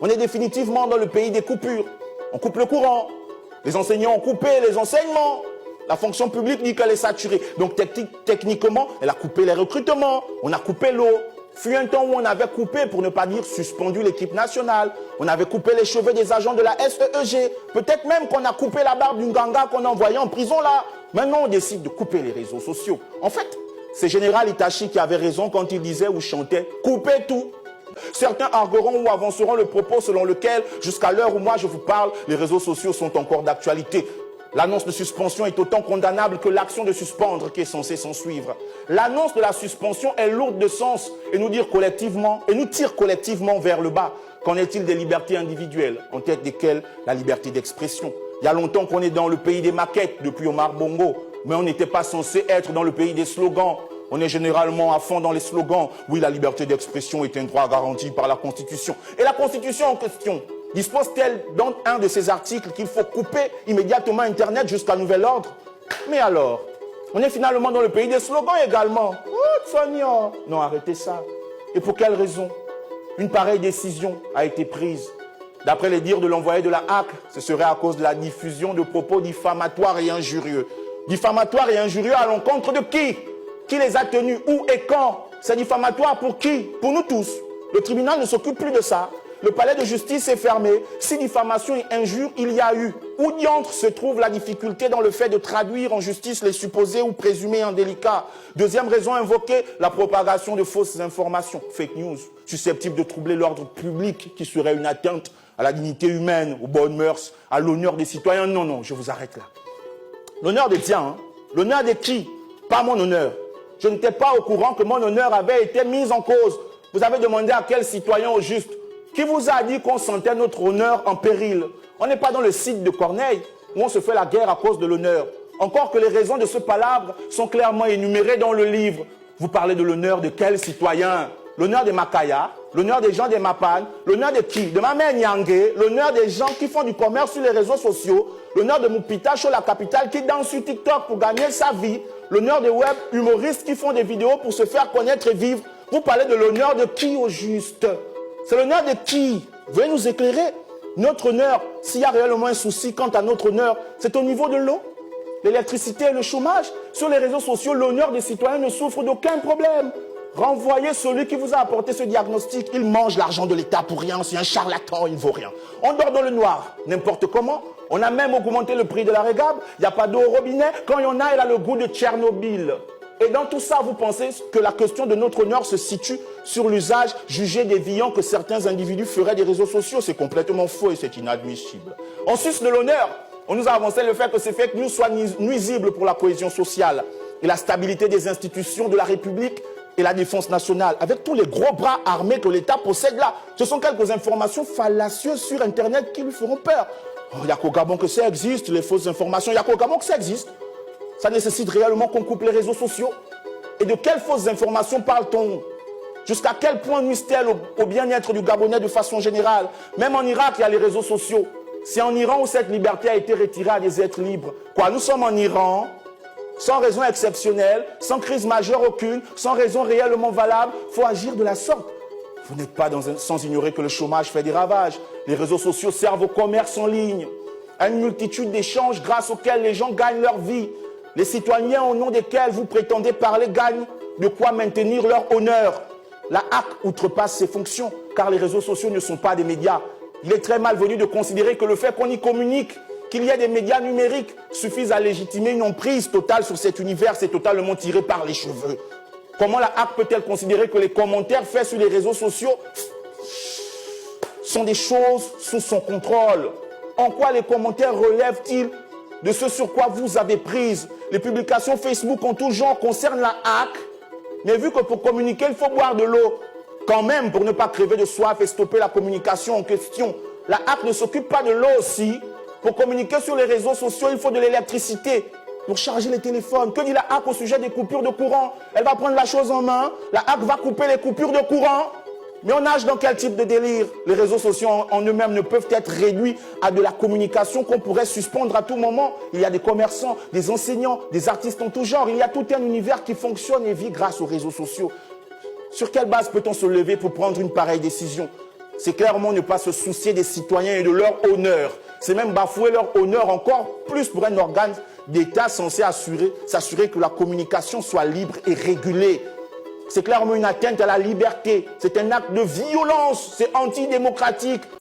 On est définitivement dans le pays des coupures. On coupe le courant. Les enseignants ont coupé les enseignements. La fonction publique dit qu'elle est saturée. Donc techniquement, elle a coupé les recrutements. On a coupé l'eau. Fut un temps où on avait coupé, pour ne pas dire suspendu, l'équipe nationale. On avait coupé les cheveux des agents de la SEEG. Peut-être même qu'on a coupé la barbe d'une ganga qu'on a envoyé en prison là. Maintenant, on décide de couper les réseaux sociaux. En fait, c'est Général Itachi qui avait raison quand il disait ou chantait « Coupez tout ». Certains argueront ou avanceront le propos selon lequel, jusqu'à l'heure où moi je vous parle, les réseaux sociaux sont encore d'actualité. L'annonce de suspension est autant condamnable que l'action de suspendre qui est censée s'en suivre. L'annonce de la suspension est lourde de sens et nous tire collectivement vers le bas. Qu'en est-il des libertés individuelles, en tête desquelles la liberté d'expression? Il y a longtemps qu'on est dans le pays des maquettes, depuis Omar Bongo, mais on n'était pas censé être dans le pays des slogans. On est généralement à fond dans les slogans. Oui, la liberté d'expression est un droit garanti par la Constitution. Et la Constitution en question dispose-t-elle dans un de ces articles qu'il faut couper immédiatement Internet jusqu'à nouvel ordre? Mais alors, on est finalement dans le pays des slogans également. Oh, Sonia! Non, arrêtez ça. Et pour quelle raison une pareille décision a été prise? D'après les dires de l'envoyé de la HAC, ce serait à cause de la diffusion de propos diffamatoires et injurieux. Diffamatoires et injurieux à l'encontre de qui? Qui les a tenus? Où et quand? C'est diffamatoire pour qui? Pour nous tous. Le tribunal ne s'occupe plus de ça. Le palais de justice est fermé. Si diffamation et injure il y a eu, où diantre se trouve la difficulté dans le fait de traduire en justice les supposés ou présumés indélicats? Deuxième raison invoquée, la propagation de fausses informations, fake news, susceptibles de troubler l'ordre public, qui serait une atteinte à la dignité humaine, aux bonnes mœurs, à l'honneur des citoyens. Non, non, je vous arrête là. L'honneur des tiens, hein? L'honneur de qui? Pas mon honneur. Je n'étais pas au courant que mon honneur avait été mis en cause. Vous avez demandé à quel citoyen au juste? Qui vous a dit qu'on sentait notre honneur en péril? On n'est pas dans le site de Corneille où on se fait la guerre à cause de l'honneur. Encore que les raisons de ce palabre sont clairement énumérées dans le livre. Vous parlez de l'honneur de quel citoyen? L'honneur des Makaya, l'honneur des gens des Mapan, l'honneur de qui? De ma mère Nyangé, l'honneur des gens qui font du commerce sur les réseaux sociaux, l'honneur de Moupita sur la capitale qui danse sur TikTok pour gagner sa vie, l'honneur des web humoristes qui font des vidéos pour se faire connaître et vivre. Vous parlez de l'honneur de qui au juste? C'est l'honneur de qui? Vous voulez nous éclairer? Notre honneur, s'il y a réellement un souci quant à notre honneur, c'est au niveau de l'eau, l'électricité et le chômage. Sur les réseaux sociaux, l'honneur des citoyens ne souffre d'aucun problème. Renvoyez celui qui vous a apporté ce diagnostic. Il mange l'argent de l'État pour rien, c'est un charlatan, il ne vaut rien. On dort dans le noir, n'importe comment. On a même augmenté le prix de la régab. Il n'y a pas d'eau au robinet. Quand il y en a, elle a le goût de Tchernobyl. Et dans tout ça, vous pensez que la question de notre honneur se situe sur l'usage jugé déviant que certains individus feraient des réseaux sociaux? C'est complètement faux et c'est inadmissible. En sus de l'honneur, on nous a avancé le fait que ces fake news soient nuisibles pour la cohésion sociale et la stabilité des institutions de la République et la défense nationale, avec tous les gros bras armés que l'État possède là. Ce sont quelques informations fallacieuses sur Internet qui lui feront peur. Il n'y a qu'au Gabon que ça existe, les fausses informations. Il n'y a qu'au Gabon que ça existe. Ça nécessite réellement qu'on coupe les réseaux sociaux. Et de quelles fausses informations parle-t-on? Jusqu'à quel point nuisent-elles au bien-être du Gabonais de façon générale? Même en Irak, il y a les réseaux sociaux. C'est en Iran où cette liberté a été retirée à des êtres libres. Quoi, nous sommes en Iran, sans raison exceptionnelle, sans crise majeure aucune, sans raison réellement valable. Il faut agir de la sorte. Vous n'êtes pas sans ignorer que le chômage fait des ravages. Les réseaux sociaux servent au commerce en ligne, à une multitude d'échanges grâce auxquels les gens gagnent leur vie. Les citoyens au nom desquels vous prétendez parler gagnent de quoi maintenir leur honneur. La HAC outrepasse ses fonctions, car les réseaux sociaux ne sont pas des médias. Il est très malvenu de considérer que le fait qu'on y communique, qu'il y ait des médias numériques, suffise à légitimer une emprise totale sur cet univers. C'est totalement tiré par les cheveux. Comment la HAC peut-elle considérer que les commentaires faits sur les réseaux sociaux sont des choses sous son contrôle? En quoi les commentaires relèvent-ils de ce sur quoi vous avez prise? Les publications Facebook en tout genre concernent la HAC, mais vu que pour communiquer, il faut boire de l'eau, quand même, pour ne pas crever de soif et stopper la communication en question, la HAC ne s'occupe pas de l'eau aussi. Pour communiquer sur les réseaux sociaux, il faut de l'électricité pour charger les téléphones. Que dit la HAC au sujet des coupures de courant? Elle va prendre la chose en main, la HAC va couper les coupures de courant. Mais on nage dans quel type de délire? Les réseaux sociaux en eux-mêmes ne peuvent être réduits à de la communication qu'on pourrait suspendre à tout moment. Il y a des commerçants, des enseignants, des artistes en tout genre. Il y a tout un univers qui fonctionne et vit grâce aux réseaux sociaux. Sur quelle base peut-on se lever pour prendre une pareille décision? c'est clairement ne pas se soucier des citoyens et de leur honneur. C'est même bafouer leur honneur encore plus pour un organe d'État censé s'assurer que la communication soit libre et régulée. C'est clairement une atteinte à la liberté. C'est un acte de violence. C'est antidémocratique.